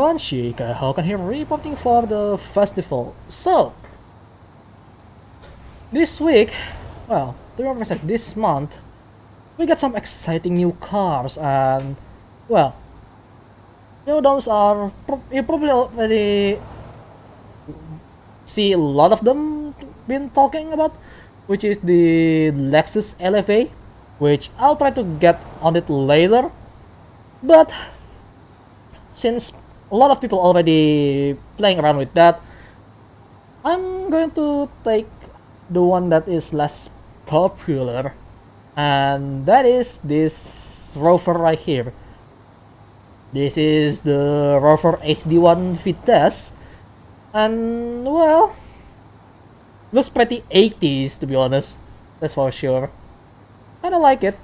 everyone, Shika Hokan here reporting for the festival. So, this week, well, to be precise, this month, we got some exciting new cars and, well, those are, you probably already see a lot of them been talking about, which is the Lexus LFA, which I'll try to get on it later, but since a lot of people already playing around with that, I'm going to take the one that is less popular, and that is this Rover right here. This is the Rover SD1 Vitesse, and well, looks pretty 80s to be honest, that's for sure. Kinda like it.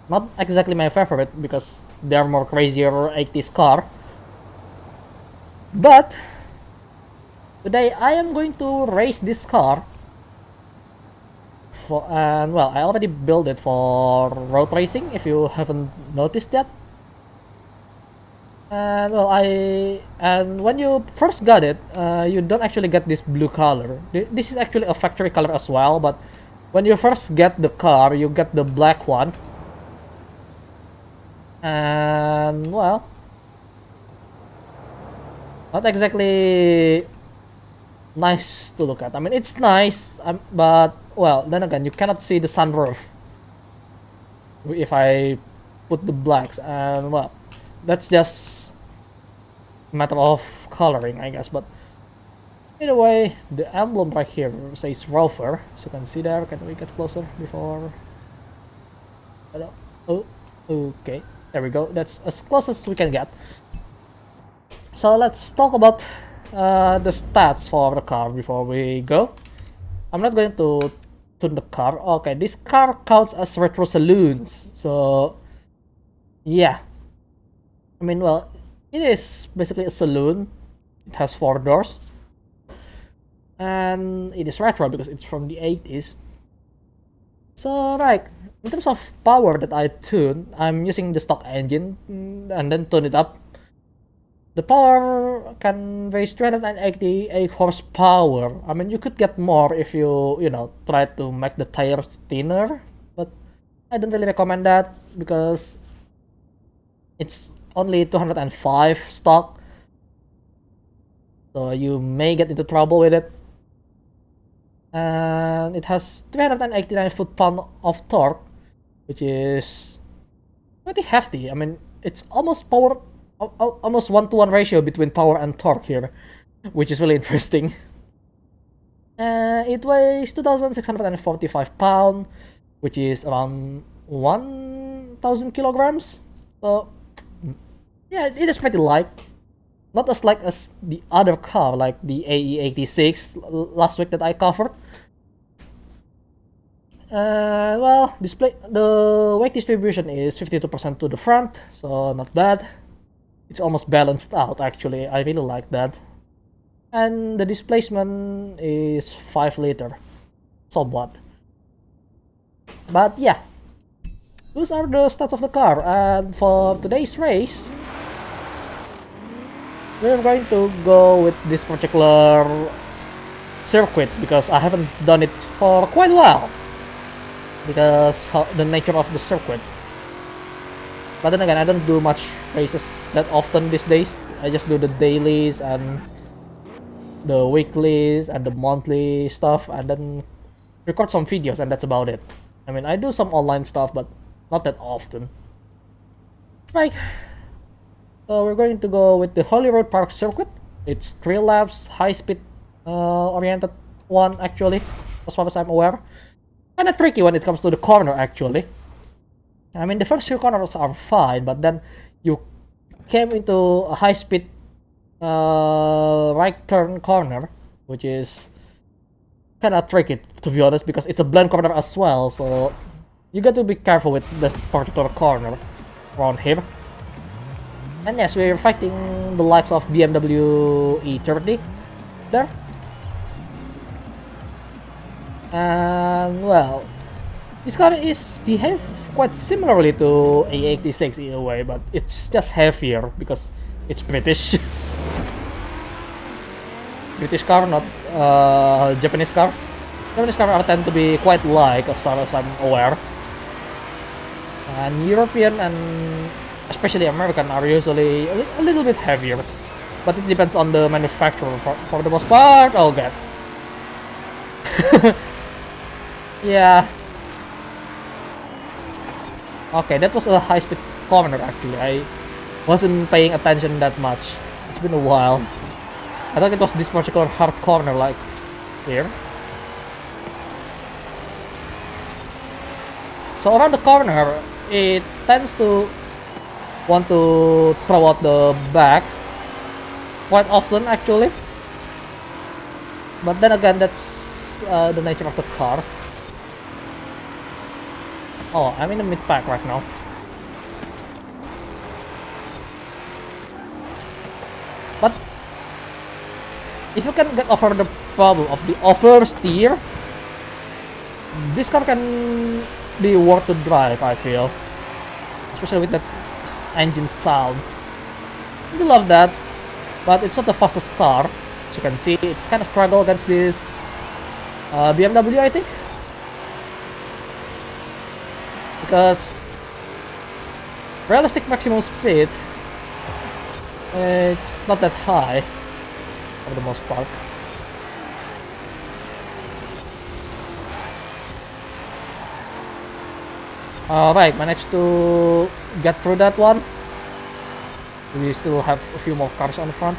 Not exactly my favorite because they're more crazier 80s car. But today I am going to race this car and well, I already built it for road racing if you haven't noticed that. And well, and when you first got it, you don't actually get this blue color. This is actually a factory color as well, but when you first get the car, you get the black one. And well, not exactly nice to look at. I mean, it's nice, but well, then again, you cannot see the sunroof if I put the blacks, and well, that's just a matter of coloring, I guess. But either way, the emblem right here says Rover, so you can see there. Can we get closer before? Hello. Oh, okay. There we go. That's as close as we can get. So let's talk about the stats for the car before we go. I'm not going to tune the car. Okay, this car counts as retro saloons. So yeah, I mean, well, it is basically a saloon. It has 4 doors, and it is retro because it's from the 80s. So right, in terms of power that I tune, I'm using the stock engine and then tune it up. The power can raise 388 horsepower. I mean, you could get more if you know, try to make the tires thinner, but I don't really recommend that because it's only 205 stock, so you may get into trouble with it. And it has 389 foot-pound of torque, which is pretty hefty. I mean, it's almost almost 1-to-1 ratio between power and torque here, which is really interesting. It weighs 2,645 pounds, which is around 1,000 kilograms. So yeah, it is pretty light. Not as light as the other car, like the AE86 last week that I covered. Well, the weight distribution is 52% to the front, so not bad. It's almost balanced out actually. I really like that. And the displacement is 5 liter, somewhat. But yeah, those are the stats of the car. And for today's race, we're going to go with this particular circuit because I haven't done it for quite a while because the nature of the circuit. But then again, I don't do much races that often these days. I just do the dailies and the weeklies and the monthly stuff, and then record some videos, and that's about it. I mean, I do some online stuff, but not that often. Right. So we're going to go with the Holyrood Park circuit. It's 3 laps, high-speed oriented one actually, as far as I'm aware. And a tricky when it comes to the corner actually. I mean, the first 2 corners are fine, but then you came into a high-speed right turn corner, which is kind of tricky to be honest because it's a blind corner as well. So you got to be careful with this particular corner around here. And yes, we're fighting the likes of BMW E30 there. And well, this car is behave quite similarly to A86 in a way, but it's just heavier because It's British. British car, not Japanese car. Japanese cars are tend to be quite light, as far as I'm aware. And European and especially American are usually a little bit heavier. But it depends on the manufacturer for the most part. Oh god. Yeah. Okay, that was a high-speed corner actually. I wasn't paying attention that much. It's been a while. I thought it was this particular hard corner like here. So around the corner, it tends to want to throw out the back quite often actually. But then again, that's the nature of the car. Oh, I'm in the mid-pack right now. But if you can get over the problem of the oversteer, this car can be worth to drive, I feel. Especially with that engine sound. I do love that, but it's not the fastest car. As you can see, it's kind of struggle against this BMW, I think. Because realistic maximum speed, it's not that high for the most part. Alright, managed to get through that one. We still have a few more cars on the front.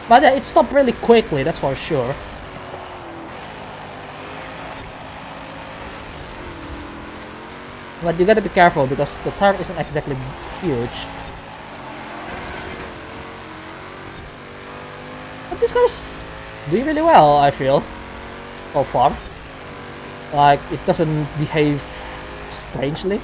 But yeah, it stopped really quickly, that's for sure. But you gotta be careful because the tire isn't exactly huge. But this car's doing really well, I feel, so far. Like, it doesn't behave strangely.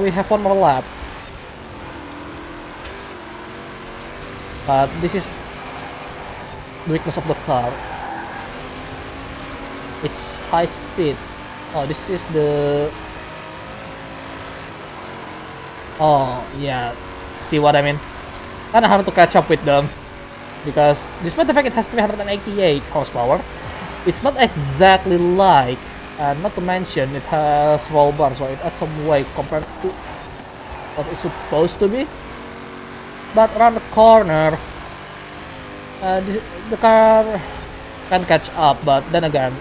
We have one more lap. But this is the weakness of the car. It's high speed. Oh, this is the... Oh, yeah. See what I mean? Kinda hard to catch up with them. Because, despite the fact it has 388 horsepower, it's not exactly light. And not to mention, it has roll bar, so it adds some weight compared to what it's supposed to be. But around the corner, the car can catch up, but then again,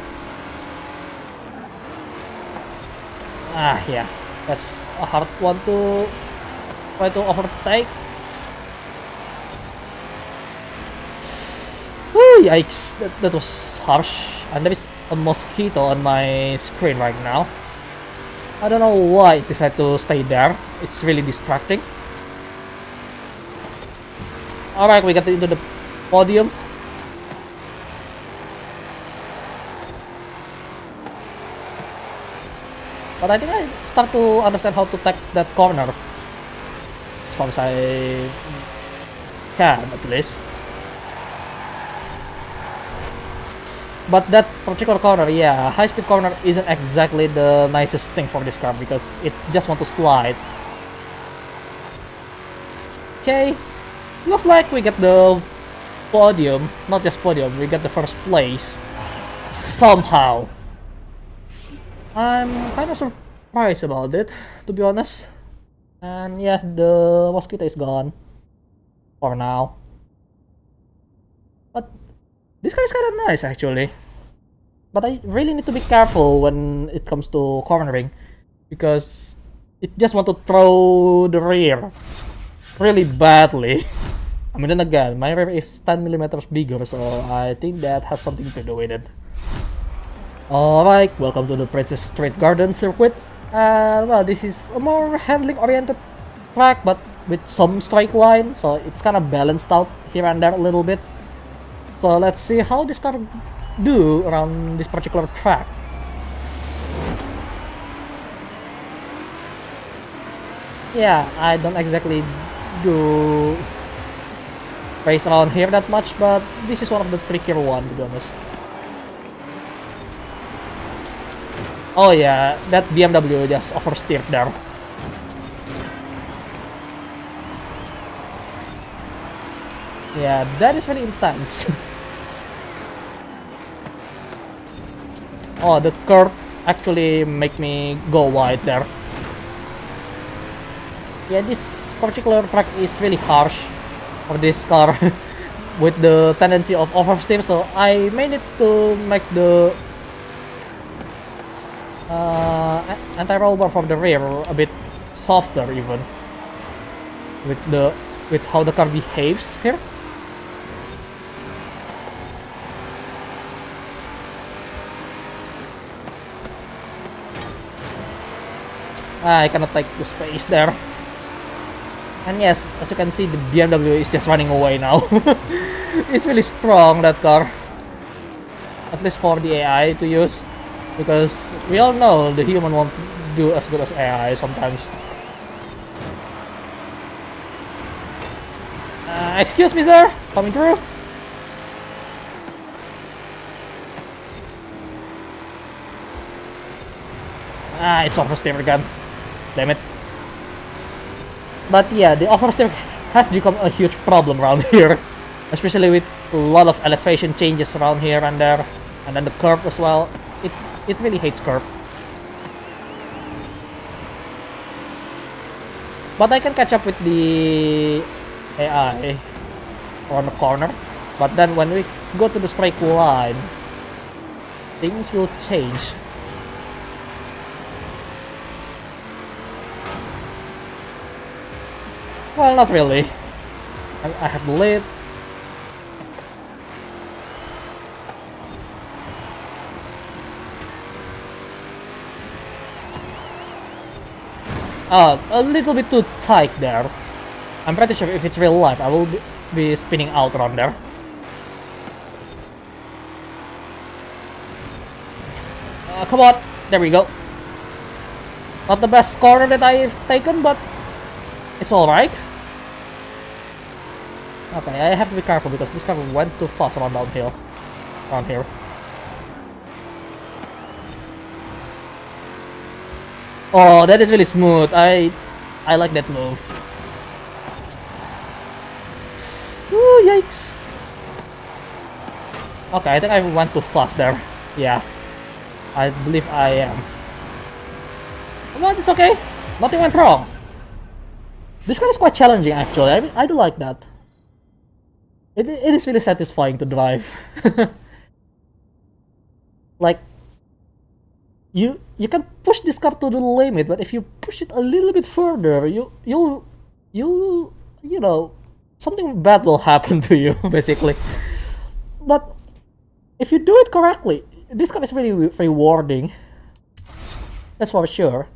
yeah, that's a hard one to try to overtake. Woo, yikes, that was harsh. And there is a mosquito on my screen right now. I don't know why it decided to stay there. It's really distracting. Alright, we got into the podium. But I think I start to understand how to take that corner. As far as I can, at least. But that particular corner, yeah, high-speed corner isn't exactly the nicest thing for this car because it just want to slide. Okay, looks like we get the podium, not just podium, we get the first place somehow. I'm kind of surprised about it, to be honest. And yeah, the mosquito is gone for now. But this car is kind of nice actually. But I really need to be careful when it comes to cornering because it just want to throw the rear really badly. I mean, then again, my rear is 10mm bigger, so I think that has something to do with it. Alright, welcome to the Princess Street Garden circuit. Well, this is a more handling oriented track, but with some straight line, so it's kind of balanced out here and there a little bit. So let's see how this car do around this particular track. Yeah, I don't exactly do race around here that much, but this is one of the trickier ones, to be honest. Oh yeah, that BMW just oversteered there. Yeah, that is really intense. Oh, the curve actually make me go wide there. Yeah, this particular track is really harsh for this car with the tendency of oversteer, so I may need to make the anti-roll bar from the rear a bit softer even with how the car behaves here. I cannot take the space there. And yes, as you can see, the BMW is just running away now. It's really strong, that car. At least for the AI to use. Because we all know the human won't do as good as AI sometimes. Excuse me, sir? Coming through? It's oversteer again. Damn it. But yeah, the oversteer has become a huge problem around here. Especially with a lot of elevation changes around here and there. And then the curve as well. It really hates curve. But I can catch up with the AI around the corner. But then when we go to the straight line, things will change. Well, not really. I have the lead. A little bit too tight there. I'm pretty sure if it's real life, I will be spinning out around there. Come on, there we go. Not the best corner that I've taken, but it's alright. Okay, I have to be careful because this car went too fast around downhill. Around here. Oh, that is really smooth. I like that move. Ooh, yikes. Okay, I think I went too fast there. Yeah. I believe I am. But it's okay. Nothing went wrong. This car is quite challenging actually. I do like that. It is really satisfying to drive. Like, you can push this car to the limit, but if you push it a little bit further, you'll you know, something bad will happen to you basically. But if you do it correctly, this car is really rewarding. That's for sure.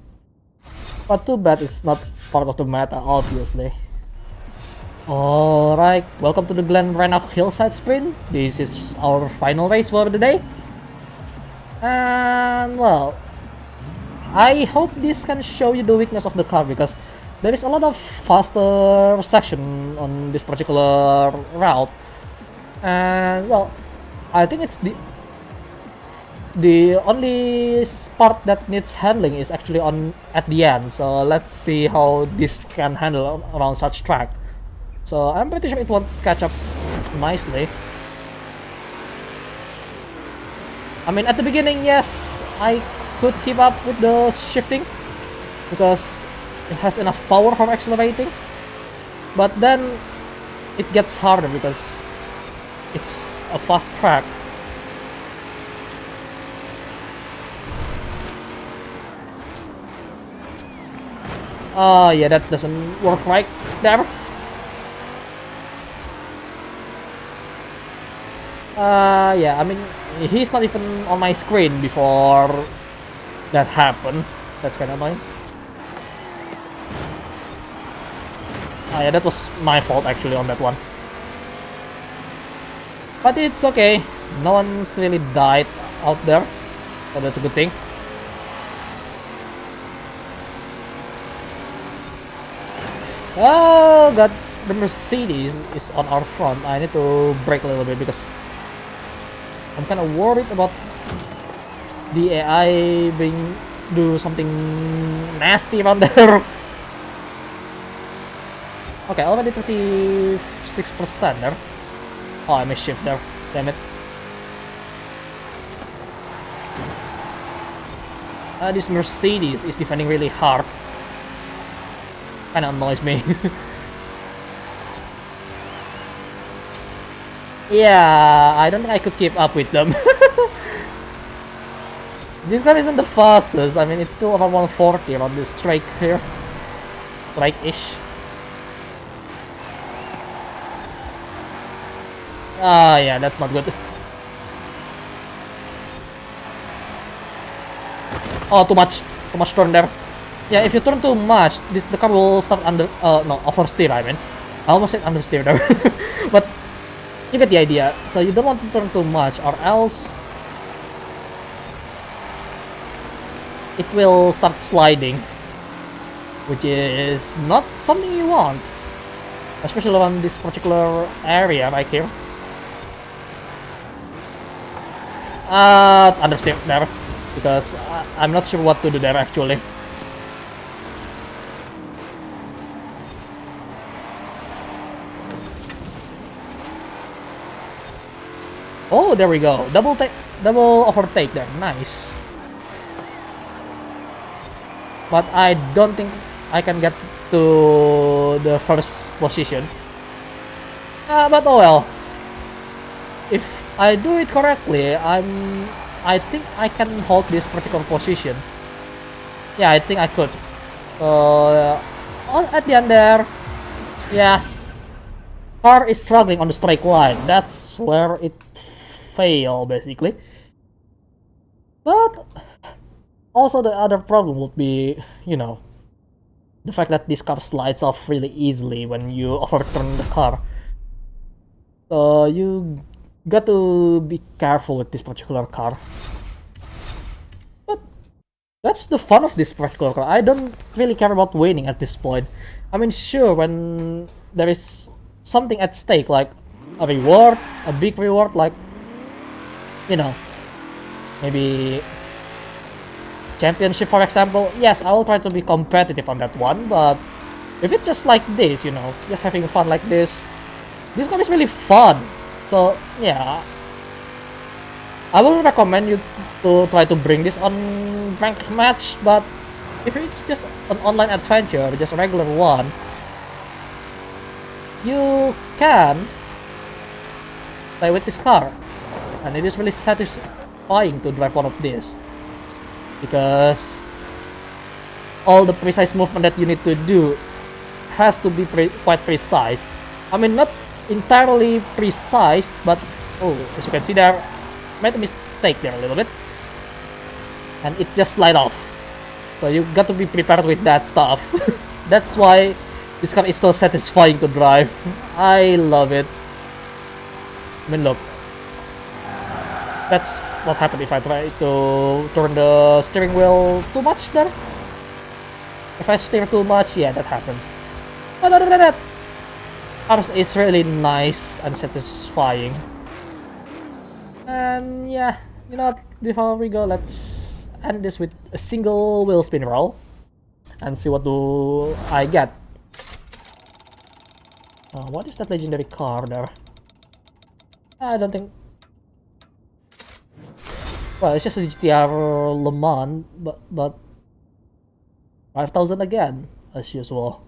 But too bad it's not part of the meta, obviously. Alright, welcome to the Glen Rennock Hillside Sprint. This is our final race for the day. And well, I hope this can show you the weakness of the car, because there is a lot of faster section on this particular route. And well, I think it's the only part that needs handling is actually on at the end. So let's see how this can handle around such track. So I'm pretty sure it won't catch up nicely. I mean, at the beginning, yes, I could keep up with the shifting because it has enough power for accelerating. But then it gets harder because it's a fast track. Yeah, that doesn't work right there. Yeah, I mean, he's not even on my screen before that happened. That's kind of annoying. Yeah, that was my fault actually on that one. But it's okay. No one's really died out there, so that's a good thing. Oh god, the Mercedes is on our front. I need to brake a little bit because I'm kind of worried about the AI do something nasty around there. Okay, already 36% there. Oh, I missed shift there. Damn it. This Mercedes is defending really hard. Kinda annoys me. Yeah, I don't think I could keep up with them. This car isn't the fastest. I mean, it's still around 140 around this strike here. Strike-ish. Ah, yeah, that's not good. Oh, too much turn there. Yeah, if you turn too much, the car will start no, oversteer. I mean, I almost said understeer there, but you get the idea. So you don't want to turn too much, or else it will start sliding, which is not something you want, especially on this particular area right here. Understeer there, because I'm not sure what to do there actually. Oh, there we go. Double overtake there. Nice. But I don't think I can get to the first position. But oh well. If I do it correctly, I think I can hold this particular position. Yeah, I think I could. At the end there, yeah, car is struggling on the straight line. That's where it failed basically. But also the other problem would be, you know, the fact that this car slides off really easily when you overturn the car. So you got to be careful with this particular car. But that's the fun of this particular car. I don't really care about winning at this point. I mean, sure, when there is something at stake, like a reward, a big reward, like, you know, maybe championship for example, yes, I will try to be competitive on that one. But if it's just like this, you know, just having fun like this car is really fun. So yeah, I will recommend you to try to bring this on ranked match. But if it's just an online adventure, just a regular one, you can play with this car, and it is really satisfying to drive one of these, because all the precise movement that you need to do has to be quite precise. I mean, not entirely precise, but oh, as you can see there, made a mistake there a little bit, and it just slide off. So you got to be prepared with that stuff. That's why this car is so satisfying to drive. I love it. I mean, look, that's what happened if I try to turn the steering wheel too much there. If I steer too much, yeah, that happens. But other than that, cars is really nice and satisfying. And yeah, you know what, before we go, let's end this with a single wheel spin roll and see what do I get. What is that legendary car there? I don't think. Well, it's just a GTR Le Mans, but 5,000 again, as usual.